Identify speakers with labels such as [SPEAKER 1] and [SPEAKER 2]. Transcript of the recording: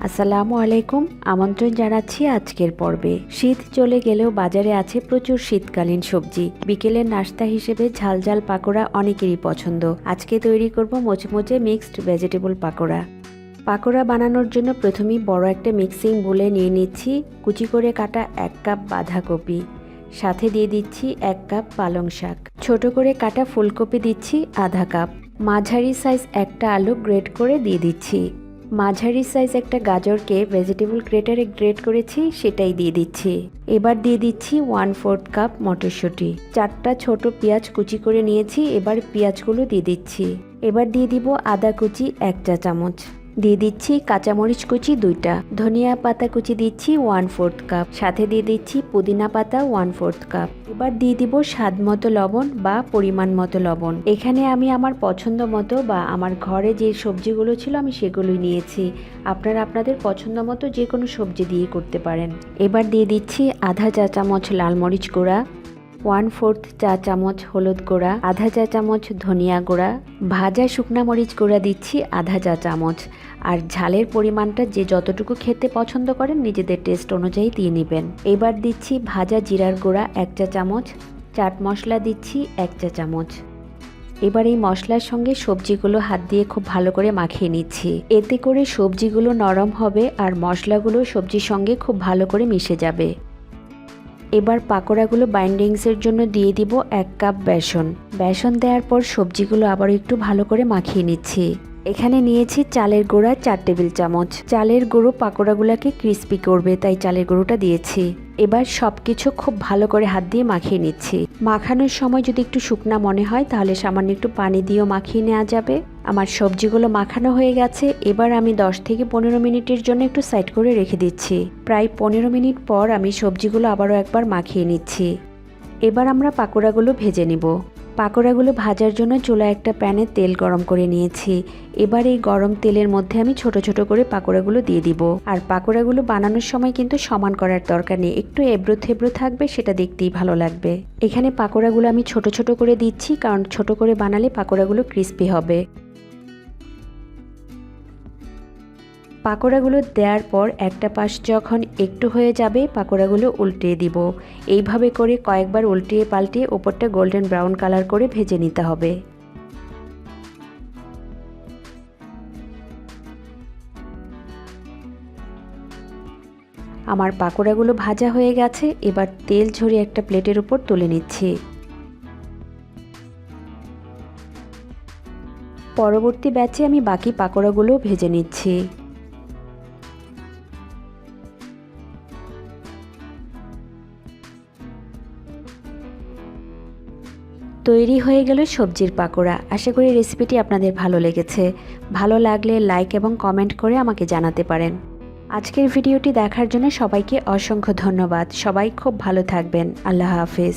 [SPEAKER 1] আসসালামু আলাইকুম। আমন্ত্রণ জানাচ্ছি আজকের পর্বে। শীত চলে গেলেও বাজারে আছে প্রচুর শীতকালীন সবজি। বিকেলের নাস্তা হিসেবে ঝাল ঝাল পাকোড়া অনেকেরই পছন্দ। আজকে তৈরি করব মোচমোচে মিক্সড ভেজিটেবল পাকোড়া। পাকোড়া বানানোর জন্য প্রথমেই বড় একটা মিক্সিং বোলে নিয়ে নিচ্ছি কুচি করে কাটা 1 কাপ বাঁধাকপি, সাথে দিয়ে দিচ্ছি 1 কাপ পালং শাক, ছোট করে কাটা ফুলকপি দিচ্ছি আধা কাপ, মাঝারি সাইজ একটা আলু গ্রেট করে দিয়ে দিচ্ছি, মাঝারি সাইজ একটা গাজরকে ভেজিটেবল গ্রেটারে গ্রেট করেছি সেটাই দিয়ে দিচ্ছি। এবার দিয়ে দিচ্ছি 1/4 কাপ মটরশুঁটি, 4টা ছোট পেঁয়াজ কুচি করে নিয়েছি। এবার পেঁয়াজগুলো দিয়ে দিচ্ছি। এবার দিয়ে দিব আদা কুচি 1 চা চামচ, দিয়ে দিচ্ছি কাঁচামরিচ কুচি 2টা, ধনিয়া পাতা কুচি দিচ্ছি 1/4 কাপ, সাথে দিয়ে দিচ্ছি পুদিনা পাতা 1/4 কাপ। এবার দিয়ে দিব স্বাদ মতো লবণ বা পরিমাণ মতো লবণ। এখানে আমি আমার পছন্দ মতো বা আমার ঘরে যে সবজিগুলো ছিল আমি সেগুলোই নিয়েছি। আপনারা আপনাদের পছন্দ মতো যে কোনো সবজি দিয়ে করতে পারেন। এবার দিয়ে দিচ্ছি আধা চা চামচ লাল মরিচ গুঁড়া, 1/4 চা চামচ হলুদ গুঁড়া, আধা চা চামচ ধনিয়া গুঁড়া, ভাজা শুকনা মরিচ গুঁড়া দিচ্ছি আধা চা চামচ। আর ঝালের পরিমাণটা যে যতটুকু খেতে পছন্দ করেন নিজেদের টেস্ট অনুযায়ী দিয়ে নেবেন। এবার দিচ্ছি ভাজা জিরার গুঁড়া 1 চা চামচ, চাট মশলা দিচ্ছি 1 চা চামচ। এবার এই মশলার সঙ্গে সবজিগুলো হাত দিয়ে খুব ভালো করে মাখিয়ে নিচ্ছি। এতে করে সবজিগুলো নরম হবে আর মশলাগুলো সবজির সঙ্গে খুব ভালো করে মিশে যাবে। এবার পাকোড়াগুলো বাইন্ডিংসের জন্য দিয়ে দিব 1 কাপ বেসন। বেসন দেওয়ার পর সবজিগুলো আবার একটু ভালো করে মাখিয়ে নিচ্ছি। এখানে নিয়েছি চালের গুঁড়া 4 টেবিল চামচ। চালের গুঁড়ো পাকোড়াগুলোকে ক্রিস্পি করবে, তাই চালের গুঁড়োটা দিয়েছি। এবার সবকিছু খুব ভালো করে হাত দিয়ে মাখিয়ে নিচ্ছি। মাখানোর সময় যদি একটু শুকনা মনে হয় তাহলে সামান্য একটু পানি দিয়েও মাখিয়ে নেওয়া যাবে। আমার সবজিগুলো মাখানো হয়ে গেছে। এবার আমি 10 থেকে 15 মিনিটের জন্য একটু সাইড করে রেখে দিচ্ছি। প্রায় 15 মিনিট পর আমি সবজিগুলো আবারও একবার মাখিয়ে নিচ্ছি। এবার আমরা পাকোড়াগুলো ভেজে নিব। পাকোড়াগুলো ভাজার জন্য চুলায় একটা প্যানে তেল গরম করে নিয়েছি। এবার এই গরম তেলের মধ্যে আমি ছোট ছোট করে পাকোড়াগুলো দিয়ে দিব। আর পাকোড়াগুলো বানানোর সময় কিন্তু সমান করার দরকার নেই, একটু এবড়ো থেবড়ো থাকবে, সেটা দেখতেই ভালো লাগবে। এখানে পাকোড়াগুলো আমি ছোট ছোট করে দিচ্ছি, কারণ ছোট করে বানালে পাকোড়াগুলো ক্রিস্পি হবে। পাকোড়াগুলো দেওয়ার পর একটা পাশ যখন একটু হয়ে যাবে পাকোড়াগুলো উল্টিয়ে দিব। এইভাবে করে কয়েকবার উল্টিয়ে পাল্টিয়ে ওপরটা গোল্ডেন ব্রাউন কালার করে ভেজে নিতে হবে। আমার পাকোড়াগুলো ভাজা হয়ে গেছে। এবার তেল ঝরিয়ে একটা প্লেটের উপর তুলে নিচ্ছি। পরবর্তী ব্যাচে আমি বাকি পাকোড়াগুলো ভেজে নিচ্ছি। তৈরি হয়ে গেল সবজির পাকোড়া। আশা করি রেসিপিটি আপনাদের ভালো লেগেছে। ভালো লাগলে লাইক এবং কমেন্ট করে আমাকে জানাতে পারেন। আজকের ভিডিওটি দেখার জন্য সবাইকে অসংখ্য ধন্যবাদ। সবাই খুব ভালো থাকবেন। আল্লাহ হাফেজ।